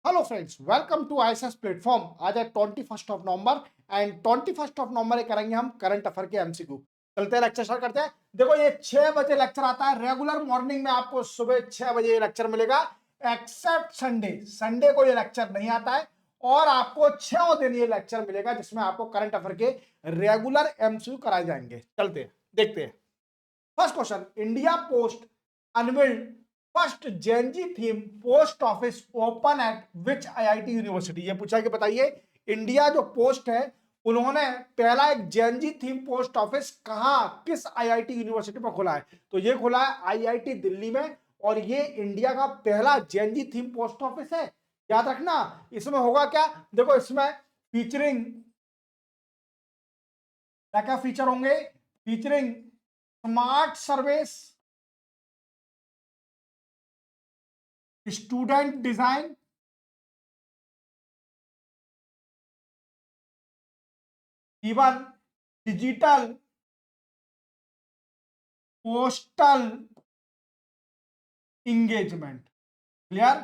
Hello friends, welcome to ISS platform. आज है 21 नवंबर and 21 नवंबर करेंगे हम करंट अफेयर के एमसीक्यू। चलते हैं, लेक्चर स्टार्ट करते हैं। देखो, ये 6 बजे लेक्चर आता है रेगुलर मॉर्निंग में, आपको सुबह 6 बजे ये लेक्चर मिलेगा। एक्सेप्ट संडे, संडे को ये लेक्चर नहीं आता है और आपको 6 दिन ये लेक्चर मिलेगा जिसमें आपको करंट अफेयर के रेगुलर एमसीक्यू कराए जाएंगे। चलते हैं, देखते हैं। First question, India Post unveiled first Gen Z theme post office open at which IIT university. ये पूछा कि बताइए, इंडिया जो पोस्ट है उन्होंने पहला एक जेएनजी थीम पोस्ट ऑफिस कहां, किस आईआईटी यूनिवर्सिटी पर खोला है? तो ये खोला है आईआईटी दिल्ली में और ये इंडिया का पहला जेएनजी थीम पोस्ट ऑफिस है। याद रखना, इसमें होगा क्या, देखो इसमें फीचरिंग क्या क्या फीचर होंगे? Featuring smart service, student design, even digital postal engagement. Clear?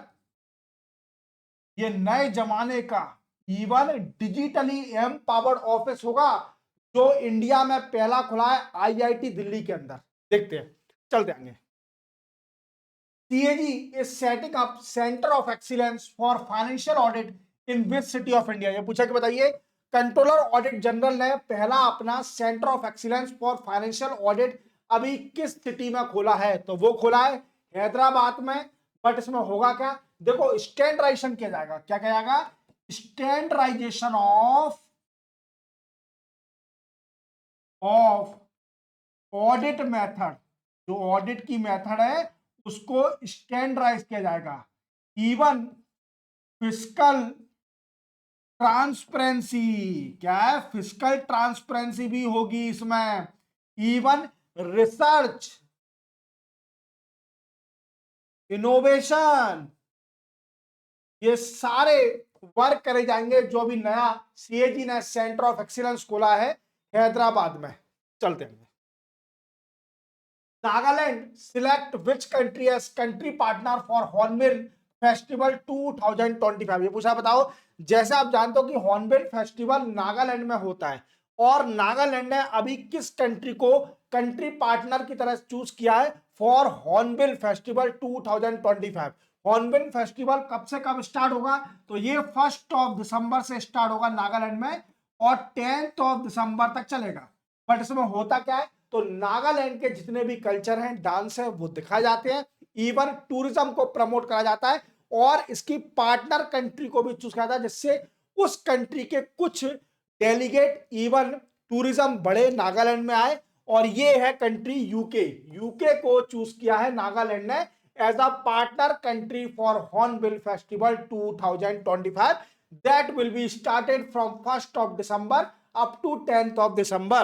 ये नए जमाने का इवन डिजिटली एम्पावर्ड ऑफिस होगा जो इंडिया में पहला खुला है आईआईटी दिल्ली के अंदर। देखते हैं, चलते आएंगे। CAG is setting up Center of Excellence for Financial Audit in which city of India? ये पूछा कि बताइए, कंट्रोलर ऑडिट जनरल ने पहला अपना centre of excellence for financial audit अभी किस सिटी में खोला है? तो वो खोला है हैदराबाद में। बट इसमें होगा क्या, देखो स्टैंडर्डाइजेशन किया जाएगा। क्या किया जाएगा? Standardisation of audit method. जो ऑडिट की मेथड है उसको स्टैंडर्डाइज किया जाएगा। इवन फिस्कल ट्रांसपेरेंसी, क्या है? फिस्कल ट्रांसपेरेंसी भी होगी इसमें। इवन रिसर्च, इनोवेशन, ये सारे वर्क करे जाएंगे जो अभी नया सीएजी ने सेंटर ऑफ एक्सीलेंस खोला है हैदराबाद में। चलते हैं। Nagaland select which country as country partner for Hornbill festival 2025। ये पूछा, बताओ, जैसे आप जानते हो कि हॉर्नबिल फेस्टिवल नागालैंड में होता है और नागालैंड ने अभी किस कंट्री को कंट्री पार्टनर की तरह चूज किया है for Hornbill festival 2025? Hornbill festival कब से कब स्टार्ट होगा? तो ये 1 दिसंबर से स्टार्ट होगा नागालैंड में और 10 दिसंबर तक चलेगा। बट इसमें होता क्या है, तो नागालैंड के जितने भी कल्चर हैं, डांस है, वो दिखाए जाते हैं। इवन टूरिज्म को प्रमोट करा जाता है और इसकी पार्टनर कंट्री को भी चूज करा जाता है जिससे उस कंट्री के कुछ डेलीगेट इवन टूरिज्म बड़े नागालैंड में आए। और ये है कंट्री यूके। यूके को चूज किया है नागालैंड ने as a partner country for Hornbill festival 2025 that will be started from 1st of December up to 10th of December.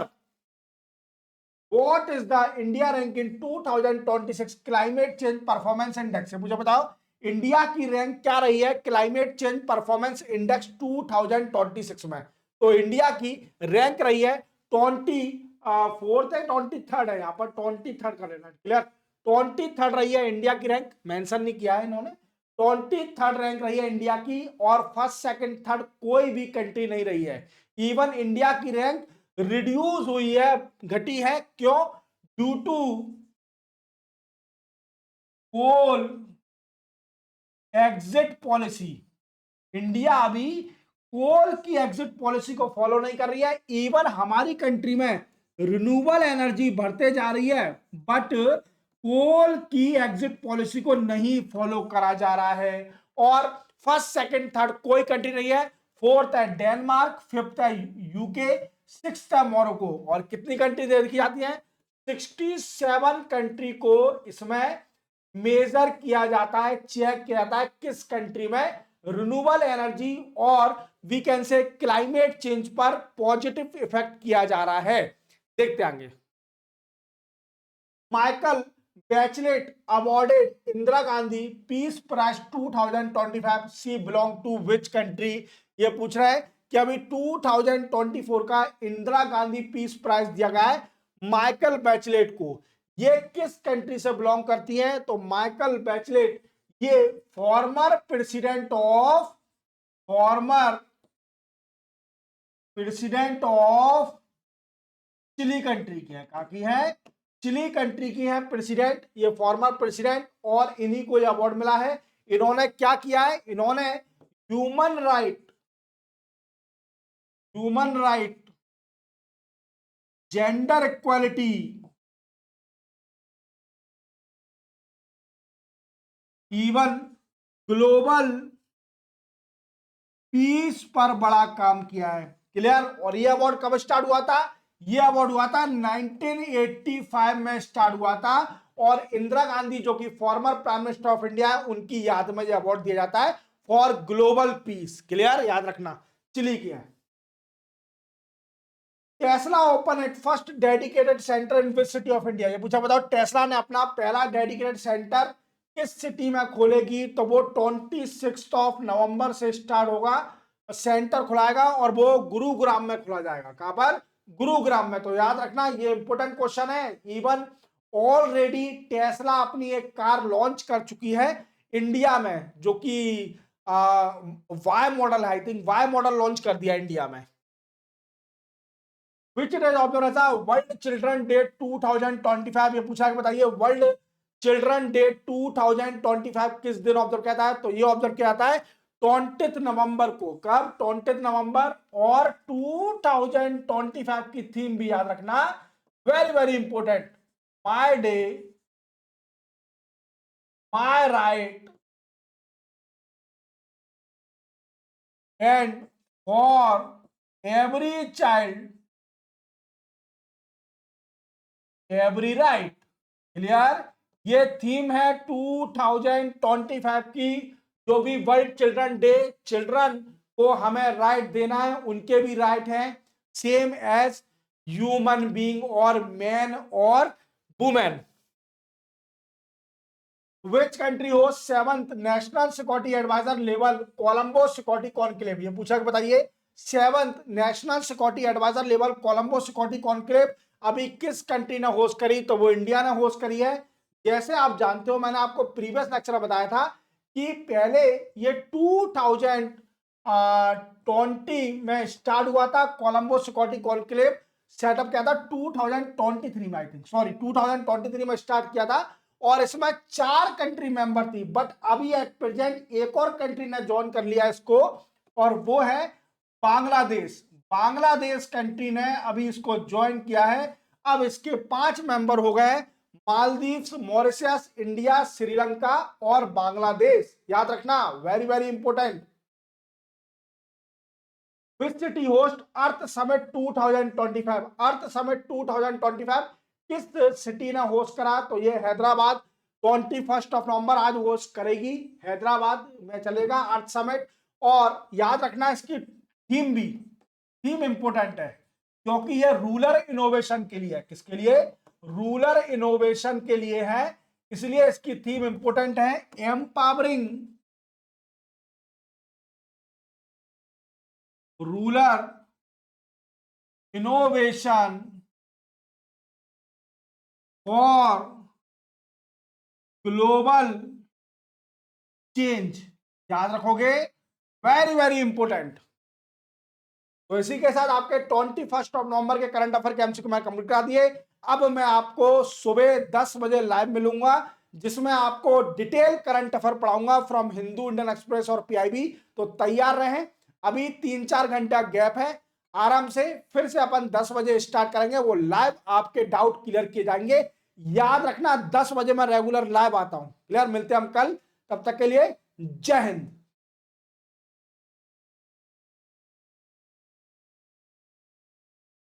What is the India rank in 2026 climate change performance index? मुझे बताओ, India की rank क्या रही है climate change performance index 2026 में? तो India की rank रही है 24th है, 23rd है, यहाँ पर 23rd कर लेना। क्लियर? 23rd रही है इंडिया की रैंक, मेंशन नहीं किया है इन्होंने। 23rd रैंक रही है इंडिया की और फर्स्ट सेकंड थर्ड कोई भी कंट्री नहीं रही है। इवन इंडिया की रैंक रिड्यूस हुई है, घटी है। क्यों? Due to coal exit policy. India अभी कोल की एग्जिट पॉलिसी को फॉलो नहीं कर रही है। इवन हमारी कंट्री में रिन्यूएबल एनर्जी बढ़ते जा रही है बट कोल की एग्जिट पॉलिसी को नहीं फॉलो करा जा रहा है। और फर्स्ट सेकंड थर्ड कोई कंट्री नहीं है। फोर्थ है डेनमार्क, फिफ्थ है यूके, सिक्स्थ है मोरक्को। और कितनी कंट्री देखी जाती है? 67 कंट्री को इसमें मेजर किया जाता है, चेक किया जाता है किस कंट्री में रिन्यूएबल एनर्जी और we can say climate change पर पॉजिटिव इफेक्ट किया जा रहा है। देखते आगे। Michael Bachelet awarded Indira Gandhi peace prize 2025, she belong to which country? ये पूछ रहा है कि अभी 2024 का इंदिरा गांधी पीस प्राइज दिया गया है माइकल बैचलेट को। ये किस कंट्री से बिलोंग करती है? तो माइकल बैचलेट ये former president of Chile country की है, कहा की है, चिली कंट्री की है प्रेसिडेंट, ये फॉर्मर प्रेसिडेंट, और इन्हीं को ये अवार्ड मिला है। इन्होंने क्या किया है, इन्होंने human right, gender equality, even global piece पर बड़ा काम किया है। क्लियर। और ये अवार्ड कब स्टार्ट हुआ था, ये अवार्ड हुआ था 1985 में स्टार्ट हुआ था, और इंदिरा गांधी जो कि former prime minister of India है, उनकी याद में ये अवार्ड दिया जाता है फॉर ग्लोबल पीस। क्लियर, याद रखना। चिली की है। Tesla open it first dedicated centre in which city of India, ये पूछा बताओ टेस्ला ने अपना पहला डेडिकेटेड सेंटर किस सिटी में खोलेगी, तो वो 26 नवंबर से स्टार्ट होगा, सेंटर खुलाएगा, और वो गुरुग्राम में खुला जाएगा। कहां पर, गुरुग्राम में। तो याद रखना ये इंपॉर्टेंट क्वेश्चन है। इवन ऑलरेडी टेस्ला अपनी एक कार लॉन्च कर चुकी है इंडिया में, जो कि वाई मॉडल है, I think Y model launch कर दिया इंडिया में। विच डेज ऑब्जर्व था वर्ल्ड चिल्ड्रन डे 2025, ये पूछा कि बताइए वर्ल्ड चिल्ड्रन डे 2025 किस दिन ऑब्जर्व किया था, तो ये ऑब्जर्व किया जाता है 20 नवंबर को। कब, 20 नवंबर। और 2025 की थीम भी याद रखना, very very important, my day my right and for every child every right. Clear. ये थीम है 2025 की, जो भी वर्ल्ड चिल्ड्रन डे, चिल्ड्रन को हमें राइट देना है, उनके भी राइट हैं सेम एज ह्यूमन बीइंग और मैन और वुमेन। विच कंट्री हो 7th national security adviser level Colombo security conclave, ये पूछा कि बताइए 7th national security adviser level Colombo security conclave अभी किस कंट्री ने होस्ट करी, तो वो इंडिया ने होस्ट करी है। जैसे आप जानते हो, मैंने आपको प्रीवियस लेक्चर में बताया था कि पहले ये 2020 में स्टार्ट हुआ था, कोलंबो सिक्योरिटी कॉन्क्लेव सेटअप किया था 2023 में, आई थिंक, सॉरी 2023 में स्टार्ट किया था, और इसमें 4 कंट्री मेंबर थी, बट अभी एट प्रेजेंट एक और कंट्री ने ज्वाइन कर लिया इसको, और वो है बांग्लादेश। बांग्लादेश कंट्री ने अभी इसको ज्वाइन किया है। अब इसके 5 मेंबर हो गए, मालदीव्स, मॉरिशस, इंडिया, श्रीलंका और बांग्लादेश। याद रखना, very very important. Which city host earth summit 2025, earth summit 2025 किस सिटी ने होस्ट करा, तो ये हैदराबाद 21 नवंबर आज होस्ट करेगी, हैदराबाद में चलेगा अर्थ समिट। और याद रखना इसकी थीम भी, थीम इंपॉर्टेंट है, क्योंकि ये रूरल इनोवेशन के लिए है। किसके लिए, रूरल इनोवेशन के लिए है, इसलिए इसकी थीम इंपॉर्टेंट है, empowering rural innovation for global change. याद रखोगे, वेरी वेरी इंपॉर्टेंट। तो इसी के साथ आपके 21 नवंबर के करंट अफेयर के एमसीक्यू मैं कंप्लीट करा दिए। अब मैं आपको सुबह 10 बजे लाइव मिलूंगा, जिसमें आपको डिटेल करंट अफेयर पढ़ाऊंगा फ्रॉम हिंदू, इंडियन एक्सप्रेस और पीआईबी। तो तैयार रहें, अभी 3-4 घंटा गैप है, आराम से फिर से अपन 10 बजे स्टार्ट करेंगे, वो लाइव आपके डाउट क्लियर किए जाएंगे। याद रखना 10 बजे मैं रेगुलर लाइव आता हूं। क्लियर, मिलते हैं हम कल, तब तक के लिए जय हिंद।